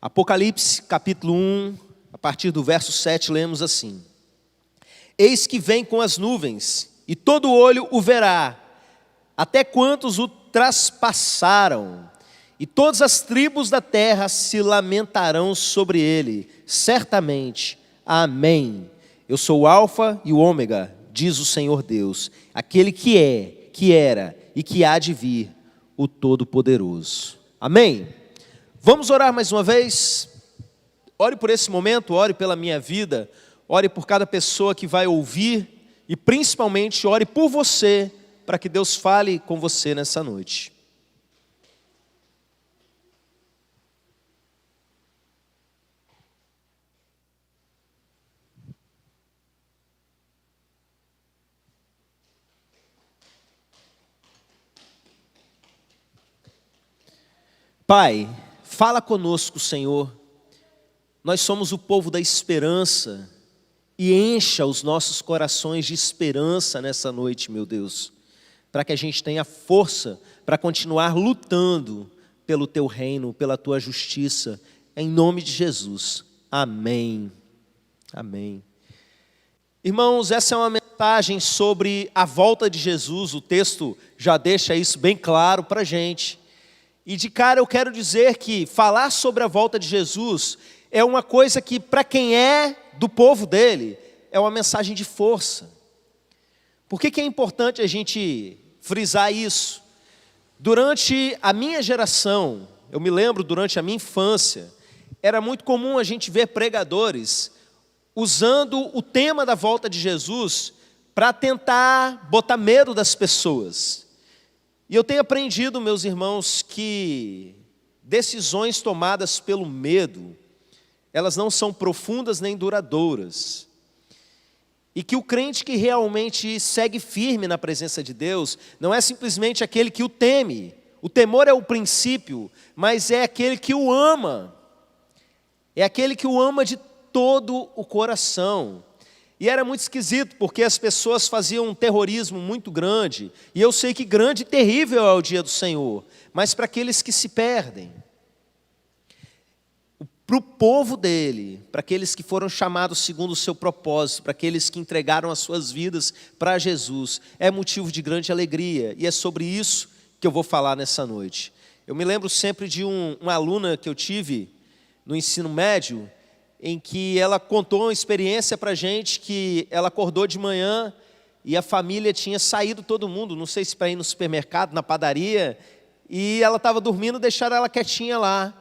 Apocalipse capítulo 1, a partir do verso 7, lemos assim: Eis que vem com as nuvens, e todo olho o verá, até quantos o traspassaram, e todas as tribos da terra se lamentarão sobre ele, certamente. Amém. Eu sou o Alfa e o Ômega, diz o Senhor Deus, aquele que é, que era e que há de vir, o Todo-Poderoso. Amém? Vamos orar mais uma vez? Ore por esse momento, ore pela minha vida, ore por cada pessoa que vai ouvir e principalmente ore por você, para que Deus fale com você nessa noite. Pai, fala conosco, Senhor. Nós somos o povo da esperança e encha os nossos corações de esperança nessa noite, meu Deus, para que a gente tenha força para continuar lutando pelo Teu reino, pela Tua justiça, em nome de Jesus. Amém. Amém. Irmãos, essa é uma mensagem sobre a volta de Jesus, o texto já deixa isso bem claro para a gente. E de cara eu quero dizer que falar sobre a volta de Jesus é uma coisa que, para quem é do povo dele, é uma mensagem de força. Por que é importante a gente frisar isso? Durante a minha geração, eu me lembro durante a minha infância, era muito comum a gente ver pregadores usando o tema da volta de Jesus para tentar botar medo das pessoas. E eu tenho aprendido, meus irmãos, que decisões tomadas pelo medo, elas não são profundas nem duradouras. E que o crente que realmente segue firme na presença de Deus, não é simplesmente aquele que o teme. O temor é o princípio, mas é aquele que o ama. É aquele que o ama de todo o coração. E era muito esquisito, porque as pessoas faziam um terrorismo muito grande, e eu sei que grande e terrível é o dia do Senhor, mas para aqueles que se perdem, para o povo dele, para aqueles que foram chamados segundo o seu propósito, para aqueles que entregaram as suas vidas para Jesus, é motivo de grande alegria, e é sobre isso que eu vou falar nessa noite. Eu me lembro sempre de uma aluna que eu tive no ensino médio, em que ela contou uma experiência para a gente, que ela acordou de manhã e a família tinha saído todo mundo, não sei se para ir no supermercado, na padaria, e ela estava dormindo, deixaram ela quietinha lá,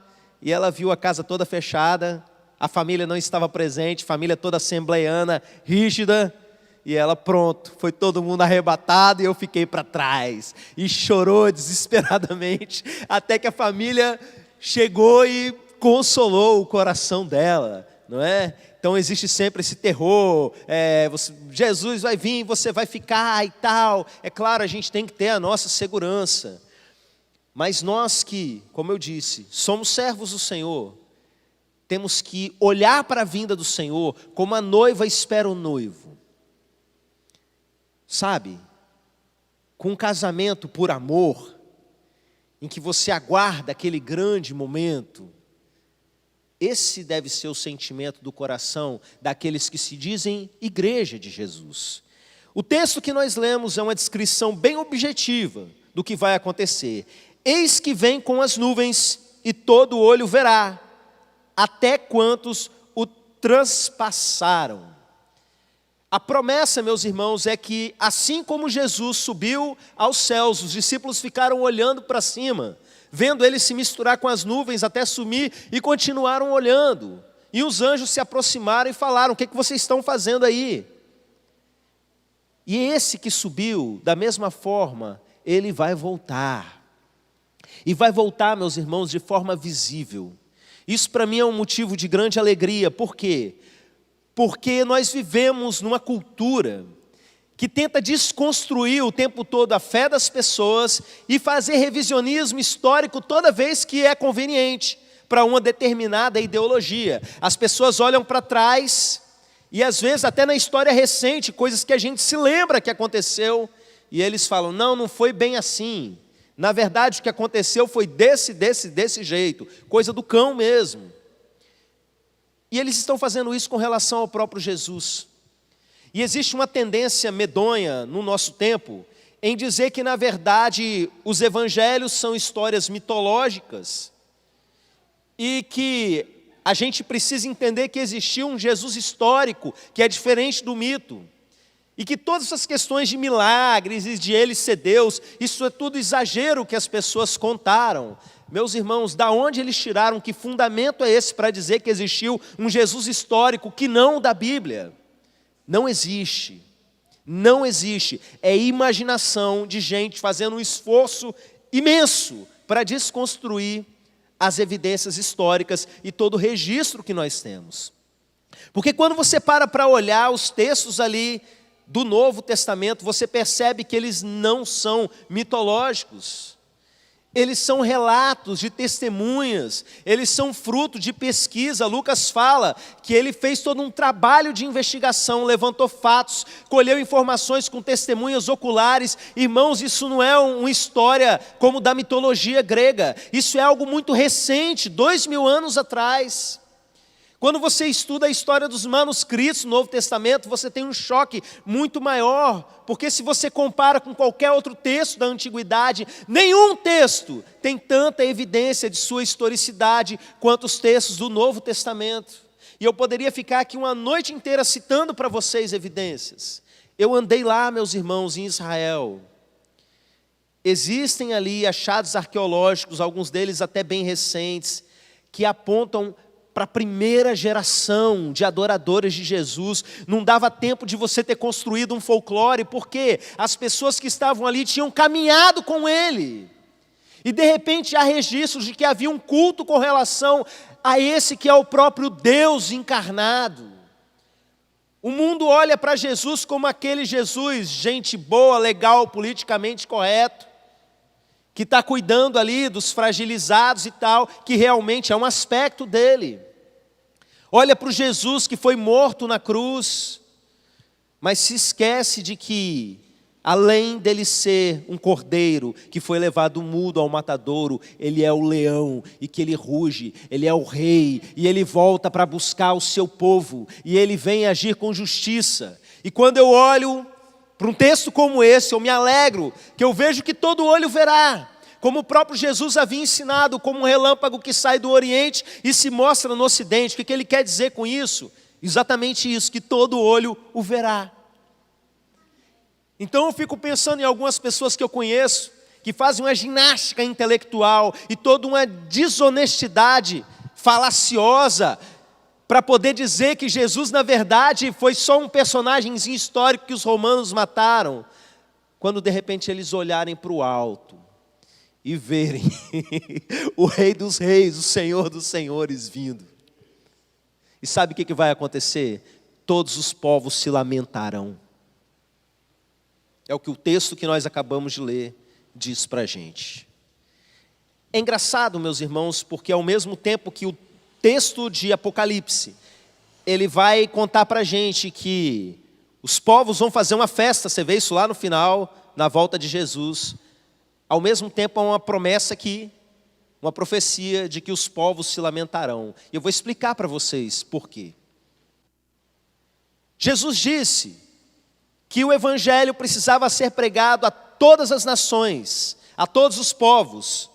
e ela viu a casa toda fechada, a família não estava presente, família toda assembleiana, rígida, e ela, pronto, foi todo mundo arrebatado e eu fiquei para trás, e chorou desesperadamente, até que a família chegou e consolou o coração dela, não é? Então existe sempre esse terror, Jesus vai vir, você vai ficar e tal. É claro, a gente tem que ter a nossa segurança, mas nós que, como eu disse, somos servos do Senhor, temos que olhar para a vinda do Senhor como a noiva espera o noivo, sabe? Com um casamento por amor, em que você aguarda aquele grande momento. Esse deve ser o sentimento do coração daqueles que se dizem igreja de Jesus. O texto que nós lemos é uma descrição bem objetiva do que vai acontecer. Eis que vem com as nuvens e todo olho verá, até quantos o transpassaram. A promessa, meus irmãos, é que assim como Jesus subiu aos céus, os discípulos ficaram olhando para cima, vendo ele se misturar com as nuvens até sumir, e continuaram olhando. E os anjos se aproximaram e falaram: o que vocês estão fazendo aí? E esse que subiu, da mesma forma, ele vai voltar. E vai voltar, meus irmãos, de forma visível. Isso para mim é um motivo de grande alegria. Por quê? Porque nós vivemos numa cultura que tenta desconstruir o tempo todo a fé das pessoas e fazer revisionismo histórico toda vez que é conveniente para uma determinada ideologia. As pessoas olham para trás e às vezes até na história recente, coisas que a gente se lembra que aconteceu, e eles falam: não foi bem assim. Na verdade o que aconteceu foi desse jeito, coisa do cão mesmo. E eles estão fazendo isso com relação ao próprio Jesus. E existe uma tendência medonha no nosso tempo em dizer que, na verdade, os evangelhos são histórias mitológicas e que a gente precisa entender que existiu um Jesus histórico, que é diferente do mito. E que todas essas questões de milagres e de ele ser Deus, isso é tudo exagero que as pessoas contaram. Meus irmãos, da onde eles tiraram, que fundamento é esse para dizer que existiu um Jesus histórico que não da Bíblia? Não existe. Não existe. É imaginação de gente fazendo um esforço imenso para desconstruir as evidências históricas e todo o registro que nós temos. Porque quando você para olhar os textos ali do Novo Testamento, você percebe que eles não são mitológicos. Eles são relatos de testemunhas, eles são fruto de pesquisa. Lucas fala que ele fez todo um trabalho de investigação, levantou fatos, colheu informações com testemunhas oculares. Irmãos, isso não é uma história como da mitologia grega, isso é algo muito recente, 2000 anos atrás. Quando você estuda a história dos manuscritos do Novo Testamento, você tem um choque muito maior, porque se você compara com qualquer outro texto da Antiguidade, nenhum texto tem tanta evidência de sua historicidade quanto os textos do Novo Testamento. E eu poderia ficar aqui uma noite inteira citando para vocês evidências. Eu andei lá, meus irmãos, em Israel. Existem ali achados arqueológicos, alguns deles até bem recentes, que apontam para a primeira geração de adoradores de Jesus. Não dava tempo de você ter construído um folclore, porque as pessoas que estavam ali tinham caminhado com ele. E de repente há registros de que havia um culto com relação a esse que é o próprio Deus encarnado. O mundo olha para Jesus como aquele Jesus, gente boa, legal, politicamente correto, que está cuidando ali dos fragilizados e tal, que realmente é um aspecto dele. Olha para o Jesus que foi morto na cruz, mas se esquece de que, além dele ser um cordeiro que foi levado mudo ao matadouro, ele é o leão e que ele ruge, ele é o rei e ele volta para buscar o seu povo e ele vem agir com justiça. E quando eu olho para um texto como esse, eu me alegro, que eu vejo que todo olho verá, como o próprio Jesus havia ensinado, como um relâmpago que sai do Oriente e se mostra no Ocidente. O que ele quer dizer com isso? Exatamente isso, que todo olho o verá. Então eu fico pensando em algumas pessoas que eu conheço, que fazem uma ginástica intelectual e toda uma desonestidade falaciosa, para poder dizer que Jesus, na verdade, foi só um personagemzinho histórico que os romanos mataram, quando de repente eles olharem para o alto e verem o Rei dos Reis, o Senhor dos Senhores vindo. E sabe o que vai acontecer? Todos os povos se lamentarão. É o que o texto que nós acabamos de ler diz para a gente. É engraçado, meus irmãos, porque ao mesmo tempo que o texto de Apocalipse, ele vai contar para a gente que os povos vão fazer uma festa, você vê isso lá no final, na volta de Jesus. Ao mesmo tempo há uma promessa aqui, uma profecia de que os povos se lamentarão. E eu vou explicar para vocês por quê. Jesus disse que o evangelho precisava ser pregado a todas as nações, a todos os povos,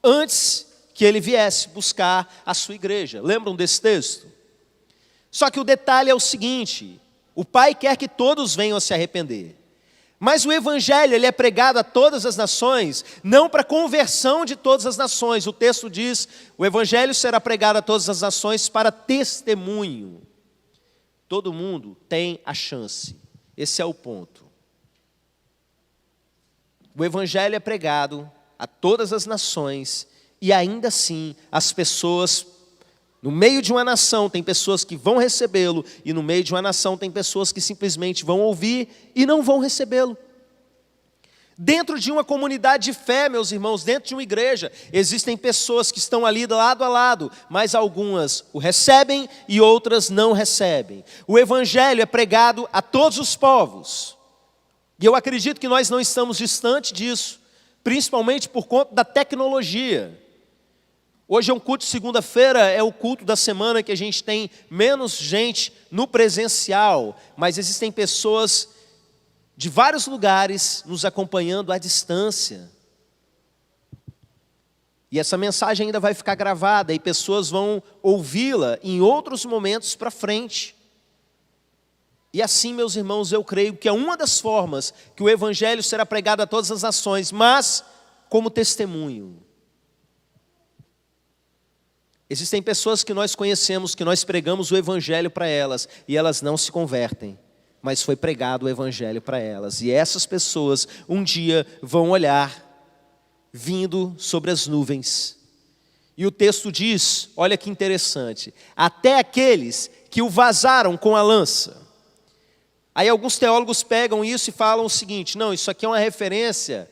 antes que ele viesse buscar a sua igreja. Lembram desse texto? Só que o detalhe é o seguinte: o Pai quer que todos venham a se arrepender. Mas o evangelho, ele é pregado a todas as nações, não para conversão de todas as nações. O texto diz, o evangelho será pregado a todas as nações para testemunho. Todo mundo tem a chance. Esse é o ponto. O evangelho é pregado a todas as nações e ainda assim as pessoas, no meio de uma nação tem pessoas que vão recebê-lo e no meio de uma nação tem pessoas que simplesmente vão ouvir e não vão recebê-lo. Dentro de uma comunidade de fé, meus irmãos, dentro de uma igreja, existem pessoas que estão ali lado a lado, mas algumas o recebem e outras não recebem. O evangelho é pregado a todos os povos. E eu acredito que nós não estamos distante disso, principalmente por conta da tecnologia. Hoje é um culto de segunda-feira, é o culto da semana que a gente tem menos gente no presencial, mas existem pessoas de vários lugares nos acompanhando à distância. E essa mensagem ainda vai ficar gravada e pessoas vão ouvi-la em outros momentos para frente. E assim, meus irmãos, eu creio que é uma das formas que o Evangelho será pregado a todas as nações, mas como testemunho. Existem pessoas que nós conhecemos, que nós pregamos o Evangelho para elas, e elas não se convertem, mas foi pregado o Evangelho para elas. E essas pessoas um dia vão olhar, vindo sobre as nuvens. E o texto diz, olha que interessante, até aqueles que o vazaram com a lança. Aí alguns teólogos pegam isso e falam o seguinte, não, isso aqui é uma referência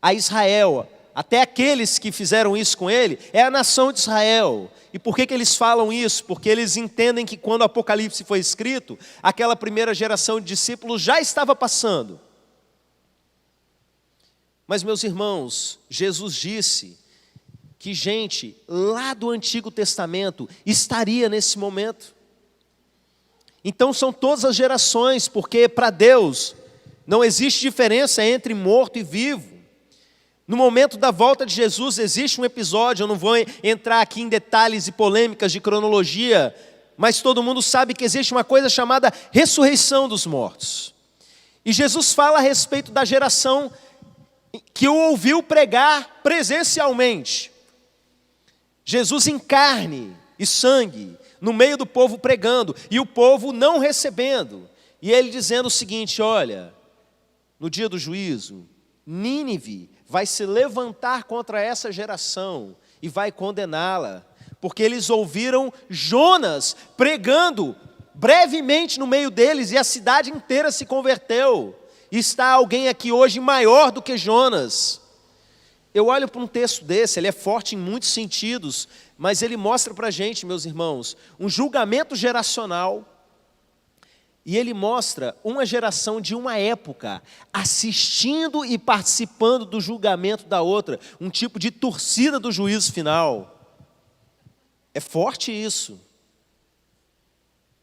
a Israel. Até aqueles que fizeram isso com ele, é a nação de Israel. E por que eles falam isso? Porque eles entendem que quando o Apocalipse foi escrito, aquela primeira geração de discípulos já estava passando. Mas, meus irmãos, Jesus disse que gente lá do Antigo Testamento estaria nesse momento. Então são todas as gerações, porque para Deus não existe diferença entre morto e vivo. No momento da volta de Jesus existe um episódio, eu não vou entrar aqui em detalhes e polêmicas de cronologia, mas todo mundo sabe que existe uma coisa chamada ressurreição dos mortos. E Jesus fala a respeito da geração que o ouviu pregar presencialmente. Jesus em carne e sangue, no meio do povo pregando, e o povo não recebendo. E ele dizendo o seguinte, olha, no dia do juízo, Nínive vai se levantar contra essa geração e vai condená-la, porque eles ouviram Jonas pregando brevemente no meio deles e a cidade inteira se converteu. E está alguém aqui hoje maior do que Jonas. Eu olho para um texto desse, ele é forte em muitos sentidos, mas ele mostra para a gente, meus irmãos, um julgamento geracional. E ele mostra uma geração de uma época assistindo e participando do julgamento da outra, um tipo de torcida do juízo final. É forte isso.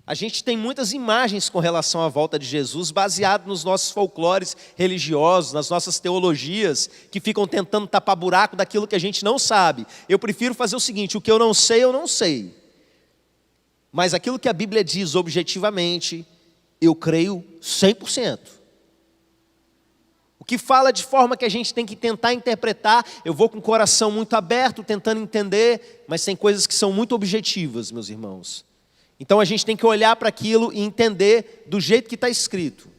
A gente tem muitas imagens com relação à volta de Jesus, baseado nos nossos folclores religiosos, nas nossas teologias, que ficam tentando tapar buraco daquilo que a gente não sabe. Eu prefiro fazer o seguinte, o que eu não sei, eu não sei. Mas aquilo que a Bíblia diz objetivamente, eu creio 100%. O que fala de forma que a gente tem que tentar interpretar, eu vou com o coração muito aberto, tentando entender, mas tem coisas que são muito objetivas, meus irmãos. Então a gente tem que olhar para aquilo e entender do jeito que está escrito.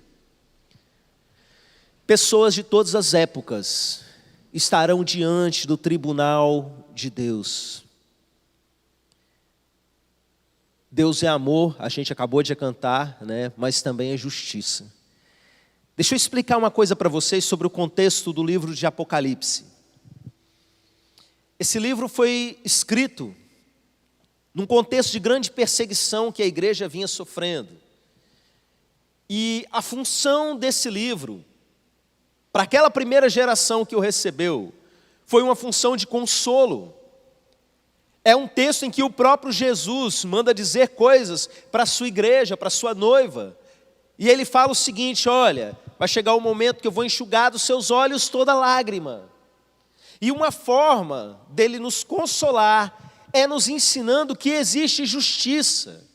Pessoas de todas as épocas estarão diante do tribunal de Deus. Deus é amor, a gente acabou de cantar, né? Mas também é justiça. Deixa eu explicar uma coisa para vocês sobre o contexto do livro de Apocalipse. Esse livro foi escrito num contexto de grande perseguição que a igreja vinha sofrendo. E a função desse livro, para aquela primeira geração que o recebeu, foi uma função de consolo. É um texto em que o próprio Jesus manda dizer coisas para a sua igreja, para a sua noiva. E ele fala o seguinte, olha, vai chegar o momento que eu vou enxugar dos seus olhos toda lágrima. E uma forma dele nos consolar é nos ensinando que existe justiça.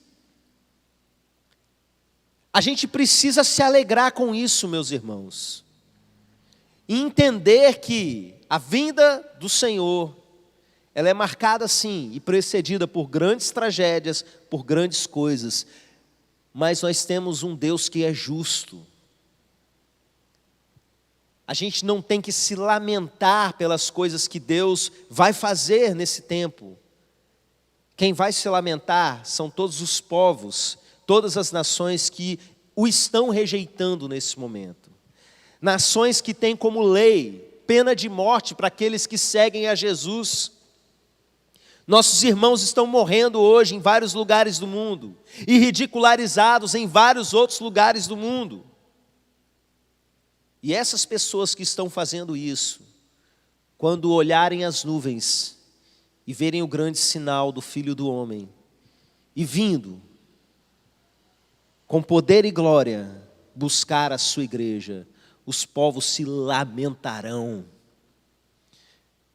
A gente precisa se alegrar com isso, meus irmãos. E entender que a vinda do Senhor, ela é marcada sim e precedida por grandes tragédias, por grandes coisas. Mas nós temos um Deus que é justo. A gente não tem que se lamentar pelas coisas que Deus vai fazer nesse tempo. Quem vai se lamentar são todos os povos, todas as nações que o estão rejeitando nesse momento. Nações que têm como lei pena de morte para aqueles que seguem a Jesus. Nossos irmãos estão morrendo hoje em vários lugares do mundo e ridicularizados em vários outros lugares do mundo. E essas pessoas que estão fazendo isso, quando olharem as nuvens e verem o grande sinal do Filho do Homem, e vindo, com poder e glória, buscar a sua igreja, os povos se lamentarão.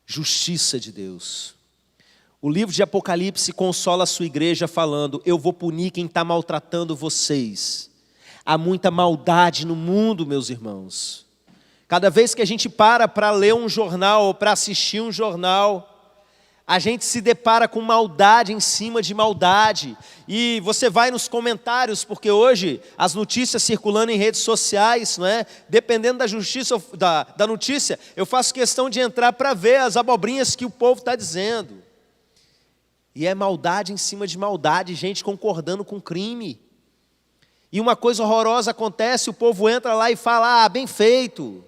Justiça de Deus. O livro de Apocalipse consola a sua igreja falando: eu vou punir quem está maltratando vocês. Há muita maldade no mundo, meus irmãos. Cada vez que a gente para ler um jornal ou para assistir um jornal, a gente se depara com maldade em cima de maldade. E você vai nos comentários, porque hoje as notícias circulando em redes sociais, não é? Dependendo da justiça, da notícia, eu faço questão de entrar para ver as abobrinhas que o povo está dizendo. E é maldade em cima de maldade, gente concordando com crime. E uma coisa horrorosa acontece, o povo entra lá e fala: bem feito.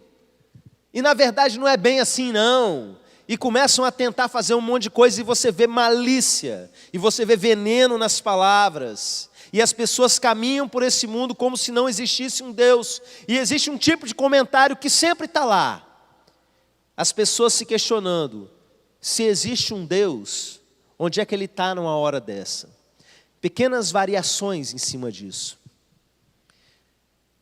E na verdade não é bem assim não. E começam a tentar fazer um monte de coisa e você vê malícia. E você vê veneno nas palavras. E as pessoas caminham por esse mundo como se não existisse um Deus. E existe um tipo de comentário que sempre está lá. As pessoas se questionando: se existe um Deus, onde é que Ele está numa hora dessa? Pequenas variações em cima disso.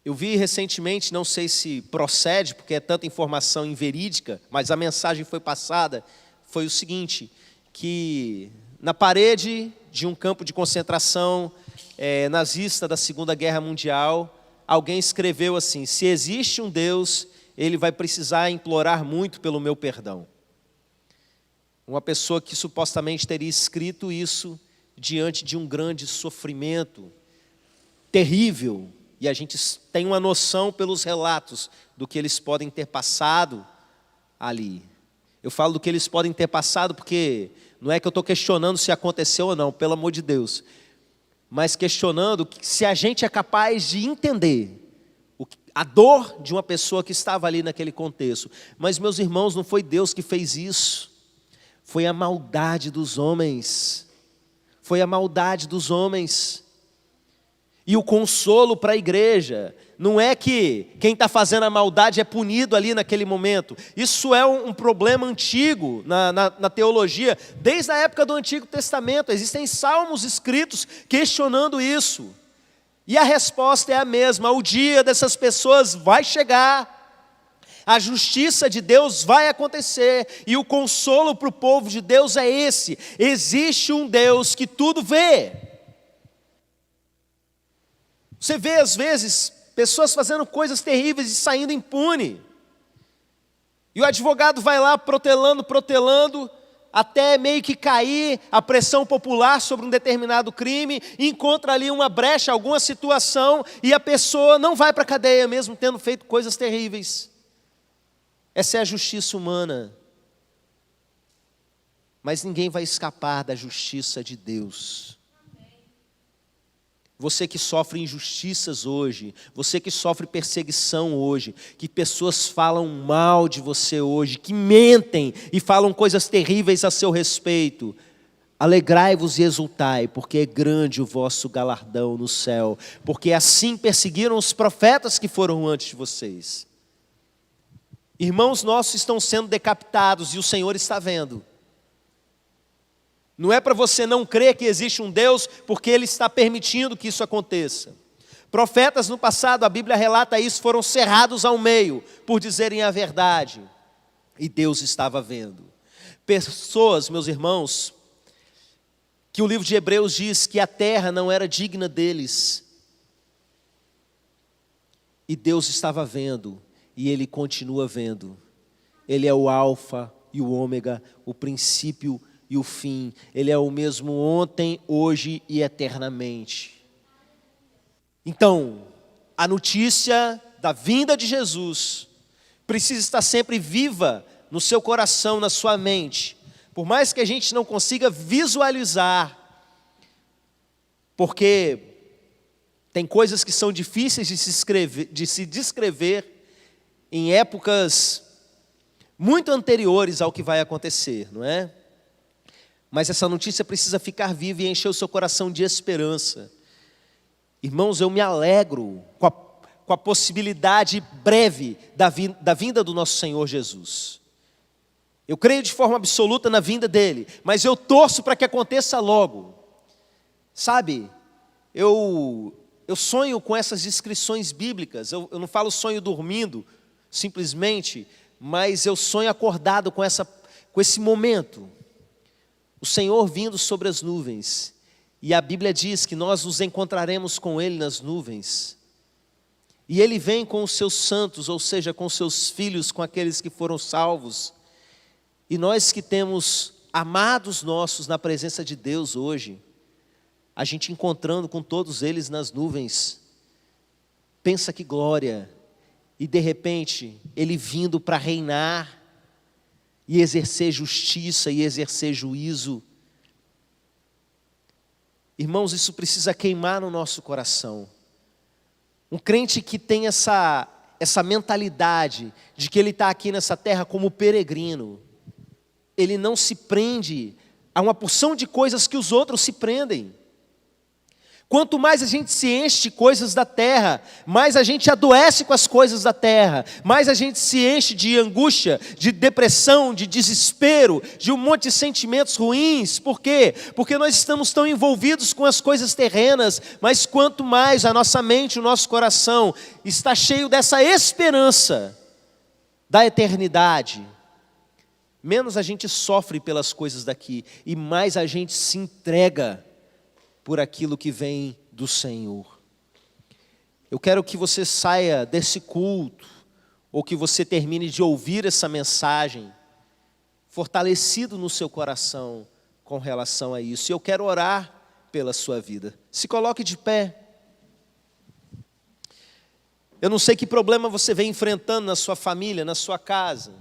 Eu vi recentemente, não sei se procede, porque é tanta informação inverídica, mas a mensagem foi passada, foi o seguinte, que na parede de um campo de concentração nazista da Segunda Guerra Mundial, alguém escreveu assim: se existe um Deus, Ele vai precisar implorar muito pelo meu perdão. Uma pessoa que supostamente teria escrito isso diante de um grande sofrimento terrível, e a gente tem uma noção pelos relatos do que eles podem ter passado ali. Eu falo do que eles podem ter passado porque não é que eu estou questionando se aconteceu ou não, pelo amor de Deus, mas questionando se a gente é capaz de entender a dor de uma pessoa que estava ali naquele contexto. Mas, meus irmãos, não foi Deus que fez isso. Foi a maldade dos homens. Foi a maldade dos homens. E o consolo para a igreja não é que quem está fazendo a maldade é punido ali naquele momento. Isso é um problema antigo na teologia, desde a época do Antigo Testamento. Existem salmos escritos questionando isso. E a resposta é a mesma: o dia dessas pessoas vai chegar. A justiça de Deus vai acontecer, e o consolo para o povo de Deus é esse: existe um Deus que tudo vê. Você vê às vezes pessoas fazendo coisas terríveis e saindo impune, e o advogado vai lá protelando, até meio que cair a pressão popular sobre um determinado crime, e encontra ali uma brecha, alguma situação, e a pessoa não vai para a cadeia mesmo tendo feito coisas terríveis. Essa é a justiça humana. Mas ninguém vai escapar da justiça de Deus. Você que sofre injustiças hoje, você que sofre perseguição hoje, que pessoas falam mal de você hoje, que mentem e falam coisas terríveis a seu respeito, alegrai-vos e exultai, porque é grande o vosso galardão no céu, porque assim perseguiram os profetas que foram antes de vocês. Irmãos nossos estão sendo decapitados e o Senhor está vendo. Não é para você não crer que existe um Deus, porque Ele está permitindo que isso aconteça. Profetas no passado, a Bíblia relata isso, foram cerrados ao meio, por dizerem a verdade. E Deus estava vendo. Pessoas, meus irmãos, que o livro de Hebreus diz que a terra não era digna deles. E Deus estava vendo, e Ele continua vendo. Ele é o alfa e o ômega, o princípio e o fim. Ele é o mesmo ontem, hoje e eternamente. Então, a notícia da vinda de Jesus precisa estar sempre viva no seu coração, na sua mente. Por mais que a gente não consiga visualizar, porque tem coisas que são difíceis de se descrever em épocas muito anteriores ao que vai acontecer, não é? Mas essa notícia precisa ficar viva e encher o seu coração de esperança. Irmãos, eu me alegro com a possibilidade breve da vinda do nosso Senhor Jesus. Eu creio de forma absoluta na vinda dele, mas eu torço para que aconteça logo. Sabe, eu sonho com essas descrições bíblicas. Eu não falo sonho dormindo, simplesmente, mas eu sonho acordado com esse momento. O Senhor vindo sobre as nuvens. E a Bíblia diz que nós nos encontraremos com Ele nas nuvens. E Ele vem com os seus santos, ou seja, com os seus filhos, com aqueles que foram salvos. E nós que temos amados nossos na presença de Deus hoje, a gente encontrando com todos eles nas nuvens. Pensa que glória! E de repente, Ele vindo para reinar, e exercer justiça, e exercer juízo. Irmãos, isso precisa queimar no nosso coração. Um crente que tem essa mentalidade de que ele está aqui nessa terra como peregrino, ele não se prende a uma porção de coisas que os outros se prendem. Quanto mais a gente se enche de coisas da terra, mais a gente adoece com as coisas da terra, mais a gente se enche de angústia, de depressão, de desespero, de um monte de sentimentos ruins. Por quê? Porque nós estamos tão envolvidos com as coisas terrenas, mas quanto mais a nossa mente, o nosso coração está cheio dessa esperança da eternidade, menos a gente sofre pelas coisas daqui e mais a gente se entrega por aquilo que vem do Senhor. Eu quero que você saia desse culto, ou que você termine de ouvir essa mensagem, fortalecido no seu coração com relação a isso. E eu quero orar pela sua vida. Se coloque de pé. Eu não sei que problema você vem enfrentando na sua família, na sua casa,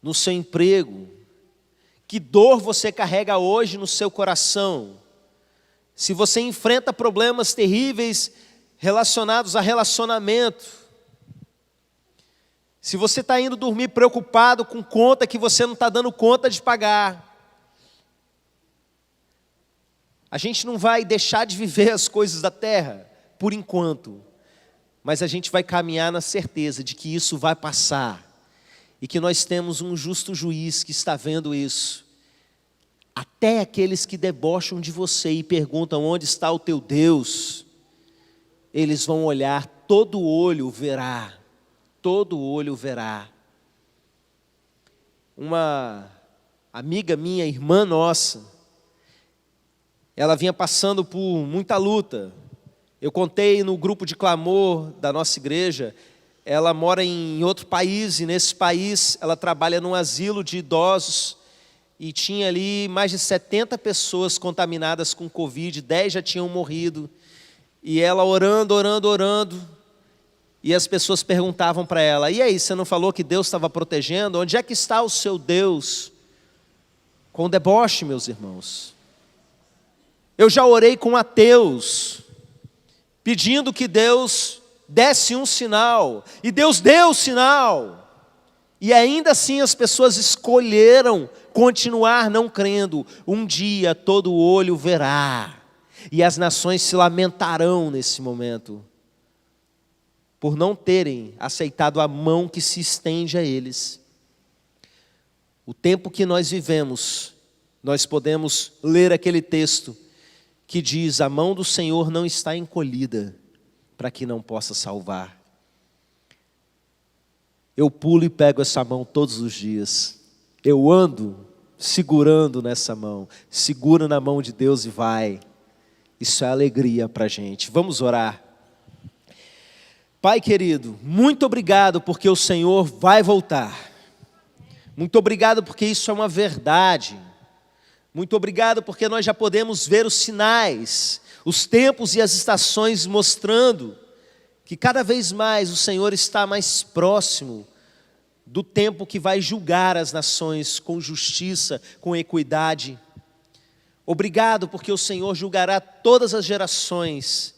no seu emprego. Que dor você carrega hoje no seu coração. Se você enfrenta problemas terríveis relacionados a relacionamento, se você está indo dormir preocupado com conta que você não está dando conta de pagar, a gente não vai deixar de viver as coisas da terra, por enquanto, mas a gente vai caminhar na certeza de que isso vai passar, e que nós temos um justo juiz que está vendo isso. Até aqueles que debocham de você e perguntam onde está o teu Deus, eles vão olhar, todo olho verá, todo olho verá. Uma amiga minha, irmã nossa, ela vinha passando por muita luta. Eu contei no grupo de clamor da nossa igreja, ela mora em outro país, e nesse país ela trabalha num asilo de idosos, e tinha ali mais de 70 pessoas contaminadas com Covid, 10 já tinham morrido, e ela orando, e as pessoas perguntavam para ela, e aí, você não falou que Deus estava protegendo? Onde é que está o seu Deus? Com deboche, meus irmãos. Eu já orei com ateus, pedindo que Deus desse um sinal, e Deus deu o sinal, e ainda assim as pessoas escolheram continuar não crendo. Um dia todo olho verá, e as nações se lamentarão nesse momento, por não terem aceitado a mão que se estende a eles. O tempo que nós vivemos, nós podemos ler aquele texto que diz: a mão do Senhor não está encolhida, para que não possa salvar. Eu pulo e pego essa mão todos os dias. Eu ando segurando nessa mão. Segura na mão de Deus e vai. Isso é alegria para a gente. Vamos orar. Pai querido, muito obrigado porque o Senhor vai voltar. Muito obrigado porque isso é uma verdade. Muito obrigado porque nós já podemos ver os sinais, os tempos e as estações mostrando que cada vez mais o Senhor está mais próximo do tempo que vai julgar as nações com justiça, com equidade. Obrigado porque o Senhor julgará todas as gerações.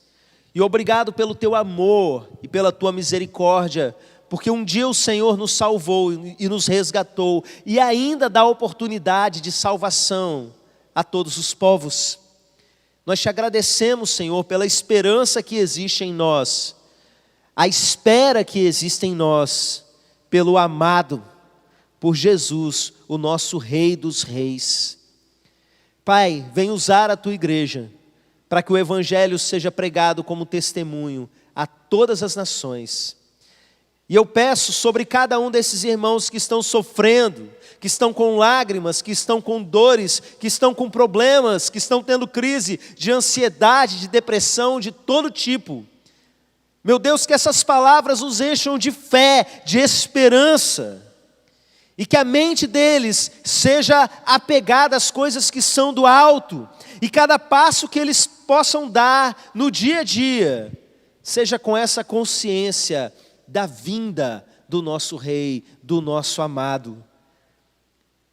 E obrigado pelo teu amor e pela tua misericórdia, porque um dia o Senhor nos salvou e nos resgatou, e ainda dá oportunidade de salvação a todos os povos. Nós te agradecemos, Senhor, pela esperança que existe em nós, a espera que existe em nós, pelo amado, por Jesus, o nosso Rei dos Reis. Pai, vem usar a tua igreja para que o evangelho seja pregado como testemunho a todas as nações. E eu peço sobre cada um desses irmãos que estão sofrendo, que estão com lágrimas, que estão com dores, que estão com problemas, que estão tendo crise de ansiedade, de depressão, de todo tipo. Meu Deus, que essas palavras os encham de fé, de esperança, e que a mente deles seja apegada às coisas que são do alto, e cada passo que eles possam dar no dia a dia, seja com essa consciência da vinda do nosso Rei, do nosso amado.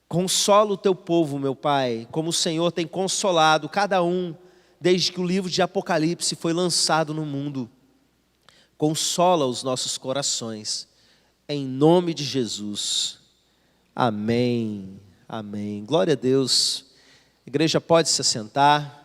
Consola o teu povo, meu Pai, como o Senhor tem consolado cada um, desde que o livro de Apocalipse foi lançado no mundo. Consola os nossos corações, em nome de Jesus. Amém, amém. Glória a Deus. A igreja pode se assentar.